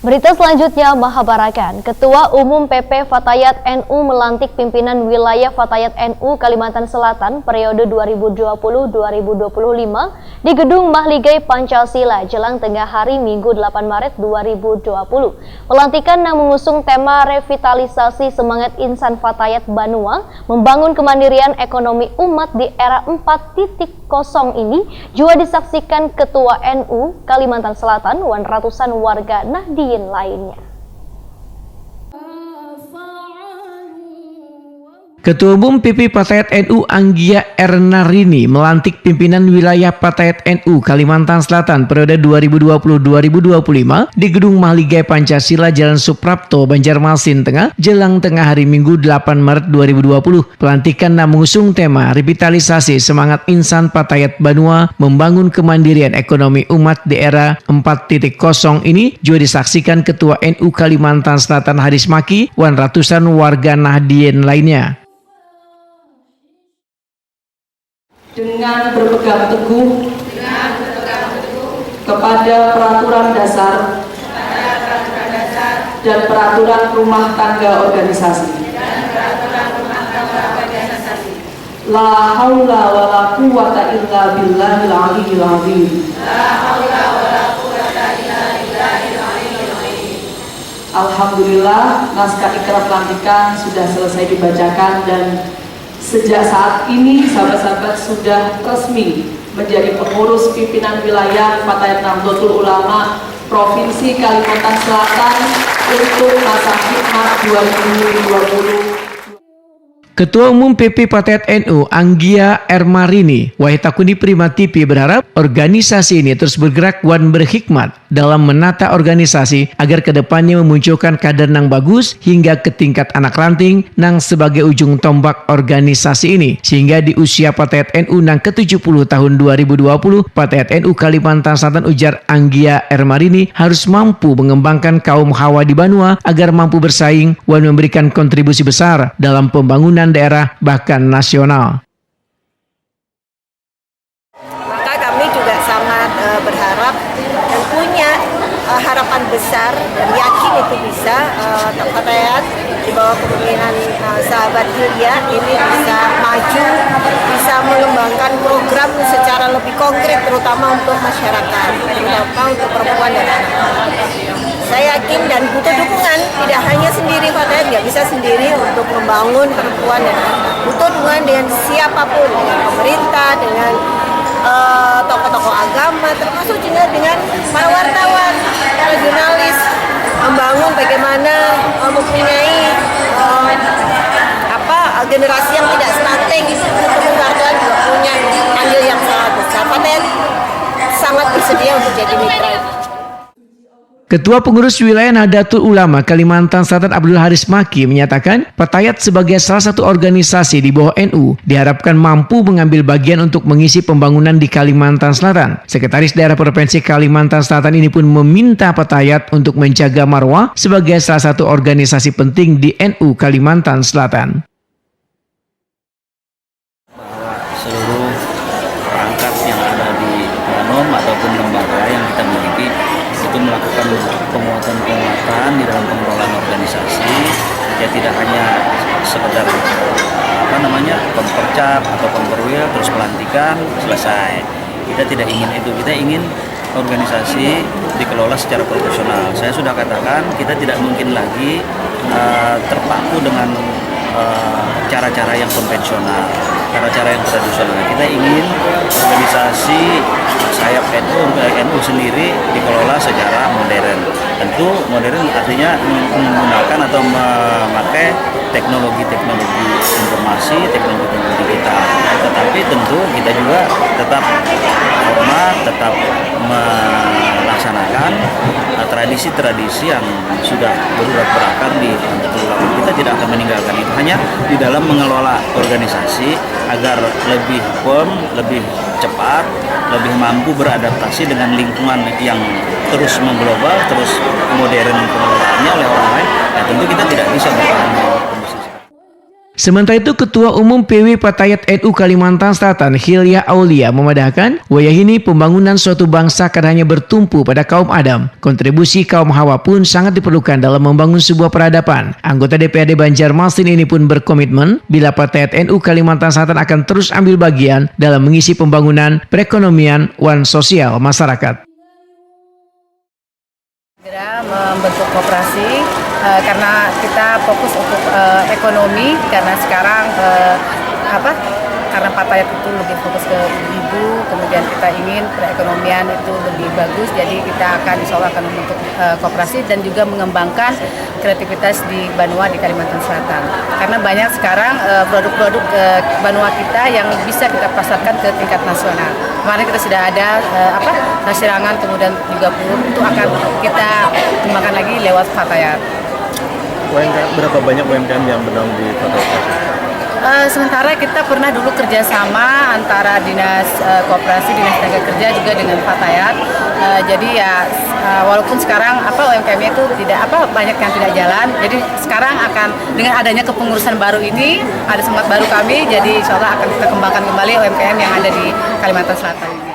Berita selanjutnya, Mahabarakan. Ketua Umum PP Fatayat NU melantik pimpinan wilayah Fatayat NU Kalimantan Selatan periode 2020-2025 di Gedung Mahligai Pancasila jelang tengah hari Minggu 8 Maret 2020. Pelantikan yang mengusung tema revitalisasi semangat insan Fatayat Banua membangun kemandirian ekonomi umat di era 4.0 ini juga disaksikan Ketua NU Kalimantan Selatan dan ratusan warga Nahdien lainnya. Ketua Umum PP Fatayat NU Anggia Ernarini melantik pimpinan wilayah Fatayat NU Kalimantan Selatan periode 2020-2025 di Gedung Mahligai Pancasila Jalan Suprapto, Banjarmasin Tengah, jelang tengah hari Minggu 8 Maret 2020. Pelantikan mengusung tema revitalisasi semangat insan Fatayat Banua membangun kemandirian ekonomi umat di era 4.0 ini juga disaksikan Ketua NU Kalimantan Selatan Haris Maki dan ratusan warga Nahdien lainnya. Dengan berpegang teguh kepada peraturan dasar dan peraturan rumah tangga organisasi. La haula wa la quwwata illa billahil aliyyil azim. Alhamdulillah, naskah ikrar pelantikan sudah selesai dibacakan dan sejak saat ini sahabat-sahabat sudah resmi menjadi pengurus pimpinan wilayah Fatayat Nahdlatul Ulama Provinsi Kalimantan Selatan untuk masa khidmat 2020. Ketua Umum PP Fatayat NU Anggia Ernarini Wahitakuni Prima TV berharap organisasi ini terus bergerak dan berhikmat dalam menata organisasi agar kedepannya memunculkan kader yang bagus hingga ke tingkat anak ranting nang sebagai ujung tombak organisasi ini, sehingga di usia Fatayat NU nang ke-70 tahun 2020 Fatayat NU Kalimantan Selatan, ujar Anggia Ernarini, harus mampu mengembangkan kaum hawa di Banua agar mampu bersaing dan memberikan kontribusi besar dalam pembangunan daerah bahkan nasional. Maka kami juga sangat berharap dan punya harapan besar dan yakin itu bisa Fatayat di bawah kepemimpinan sahabat Hilya ini bisa maju, bisa mengembangkan program secara lebih konkret terutama untuk masyarakat, terutama untuk perempuan dan anak-anak. Saya yakin dan butuh dukungan, tidak hanya sendiri Fatayat, nggak bisa sendiri untuk membangun perempuan dan anak. Butuh dukungan dengan siapapun, dengan pemerintah, dengan tokoh-tokoh agama, termasuk juga dengan para wartawan, para jurnalis, membangun bagaimana mempunyai generasi yang tidak stunting. Untuk wartawan juga punya andil yang sangat besar. Fatayat sangat bersedia untuk jadi mitra. Ketua Pengurus Wilayah Nahdlatul Ulama Kalimantan Selatan Abdul Haris Maki menyatakan Fatayat sebagai salah satu organisasi di bawah NU diharapkan mampu mengambil bagian untuk mengisi pembangunan di Kalimantan Selatan. Sekretaris Daerah Provinsi Kalimantan Selatan ini pun meminta Fatayat untuk menjaga marwah sebagai salah satu organisasi penting di NU Kalimantan Selatan. Bahwa seluruh perangkat yang ada di Banom ataupun lembaga yang kita miliki itu melakukan penguatan-penguatan di dalam pengelolaan organisasi, ya tidak hanya sekedar pempercap atau pemperwil terus pelantikan selesai. Kita tidak ingin itu, kita ingin organisasi dikelola secara profesional. Saya sudah katakan kita tidak mungkin lagi terpaku dengan cara-cara yang konvensional, cara-cara yang tradisional. Kita ingin organisasi sayap NU sendiri dikelola secara modern. Tentu modern artinya menggunakan atau memakai teknologi-teknologi informasi, teknologi digital. Tetapi tentu kita juga tetap hormat, tetap melaksanakan tradisi-tradisi yang sudah berurat berakar di Nahdlatul Ulama. Kita tidak akan meninggalkan itu, hanya di dalam mengelola organisasi agar lebih firm, lebih cepat, lebih mampu beradaptasi dengan lingkungan yang terus mengglobal, terus modern pengelolaannya oleh orang lain. Nah, tentu kita tidak bisa bertahan. Sementara itu, Ketua Umum PW Fatayat NU Kalimantan Selatan, Hilya Aulia, memadahkan wayah ini pembangunan suatu bangsa kan hanya bertumpu pada kaum Adam. Kontribusi kaum Hawa pun sangat diperlukan dalam membangun sebuah peradaban. Anggota DPRD Banjarmasin ini pun berkomitmen bila Fatayat NU Kalimantan Selatan akan terus ambil bagian dalam mengisi pembangunan perekonomian dan sosial masyarakat. Segera membentuk koperasi karena kita fokus untuk ekonomi, karena sekarang karena Fatayat itu lebih fokus ke ibu, kemudian kita ingin perekonomian itu lebih bagus, jadi kita akan insya Allah akan membentuk koperasi dan juga mengembangkan kreativitas di Banua di Kalimantan Selatan. Karena banyak sekarang produk-produk Banua kita yang bisa kita pasarkan ke tingkat nasional. Kemarin kita sudah ada Nasirangan, kemudian juga Purut, itu akan kita kembangkan lagi lewat Fatayat. Berapa banyak UMKM yang bernaung di Fatayat? Sementara kita pernah dulu kerjasama antara Dinas Koperasi, Dinas Tenaga Kerja juga dengan Fatayat. Jadi ya walaupun sekarang UMKM-nya itu tidak banyak yang tidak jalan. Jadi sekarang akan dengan adanya kepengurusan baru ini, ada semangat baru kami. Jadi insya Allah akan kita kembangkan kembali UMKM yang ada di Kalimantan Selatan ini.